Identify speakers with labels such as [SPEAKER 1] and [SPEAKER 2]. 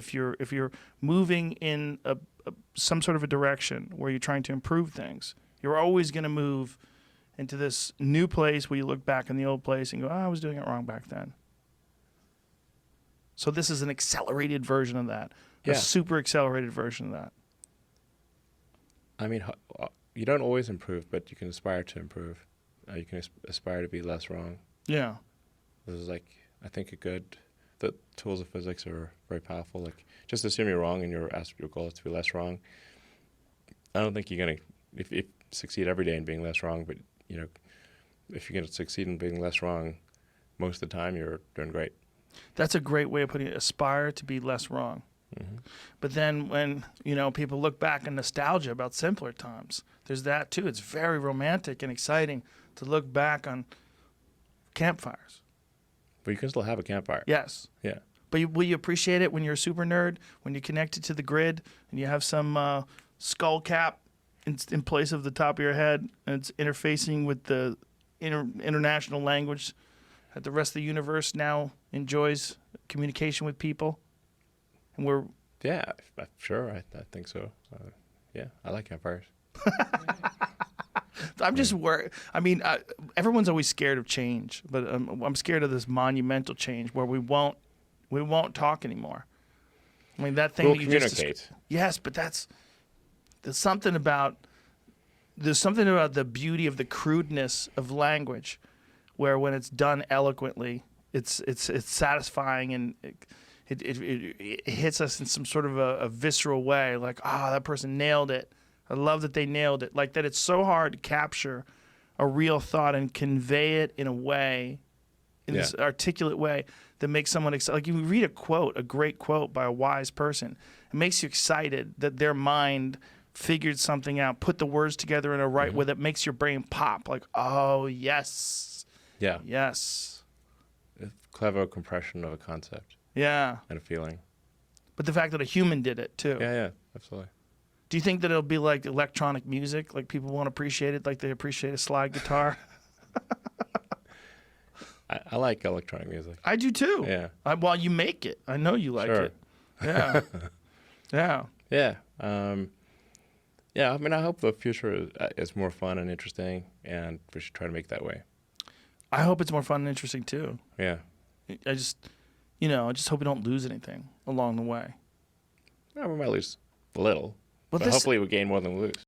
[SPEAKER 1] If you're moving in some sort of a direction where you're trying to improve things, you're always going to move into this new place where you look back in the old place and go, oh, I was doing it wrong back then. So this is an accelerated version of that, a super accelerated version of that.
[SPEAKER 2] I mean, you don't always improve, but you can aspire to improve. You can aspire to be less wrong.
[SPEAKER 1] Yeah.
[SPEAKER 2] This is like, I think the tools of physics are very powerful. Like, just assume you're wrong and your goal is to be less wrong. I don't think you're going to, if succeed every day in being less wrong, but, if you're going to succeed in being less wrong, most of the time you're doing great.
[SPEAKER 1] That's a great way of putting it. Aspire to be less wrong. Mm-hmm. But then when, people look back in nostalgia about simpler times, there's that too. It's very romantic and exciting to look back on campfires.
[SPEAKER 2] But you can still have a campfire.
[SPEAKER 1] Yes.
[SPEAKER 2] Yeah.
[SPEAKER 1] But will you appreciate it when you're a super nerd, when you're connected to the grid and you have some skull cap in place of the top of your head and it's interfacing with the international language that the rest of the universe now enjoys communication with people? And we're...
[SPEAKER 2] Yeah, sure. I think so. Yeah, I like campfires.
[SPEAKER 1] I'm just worried. I mean, everyone's always scared of change, but I'm scared of this monumental change where we won't talk anymore. I mean, that thing
[SPEAKER 2] we'll
[SPEAKER 1] that you
[SPEAKER 2] communicate.
[SPEAKER 1] Just yes, but there's something about the beauty of the crudeness of language, where when it's done eloquently, it's satisfying and it hits us in some sort of a visceral way. Like, that person nailed it. I love that they nailed it. Like that, it's so hard to capture a real thought and convey it in a way, in this articulate way that makes someone excited. Like you read a great quote by a wise person, it makes you excited that their mind figured something out, put the words together in a right way that makes your brain pop. Like, oh yes,
[SPEAKER 2] yeah,
[SPEAKER 1] yes,
[SPEAKER 2] a clever compression of a concept.
[SPEAKER 1] Yeah,
[SPEAKER 2] and a feeling.
[SPEAKER 1] But the fact that a human did it too.
[SPEAKER 2] Yeah, absolutely.
[SPEAKER 1] Do you think that it'll be like electronic music? Like people won't appreciate it like they appreciate a slide guitar?
[SPEAKER 2] I like electronic music.
[SPEAKER 1] I do too.
[SPEAKER 2] Yeah.
[SPEAKER 1] Well, you make it. I know you like it. Yeah. Yeah.
[SPEAKER 2] Yeah. I mean, I hope the future is more fun and interesting, and we should try to make it that way.
[SPEAKER 1] I hope it's more fun and interesting too.
[SPEAKER 2] Yeah.
[SPEAKER 1] I just hope we don't lose anything along the way.
[SPEAKER 2] Well, we might lose a little. But hopefully we gain more than we lose.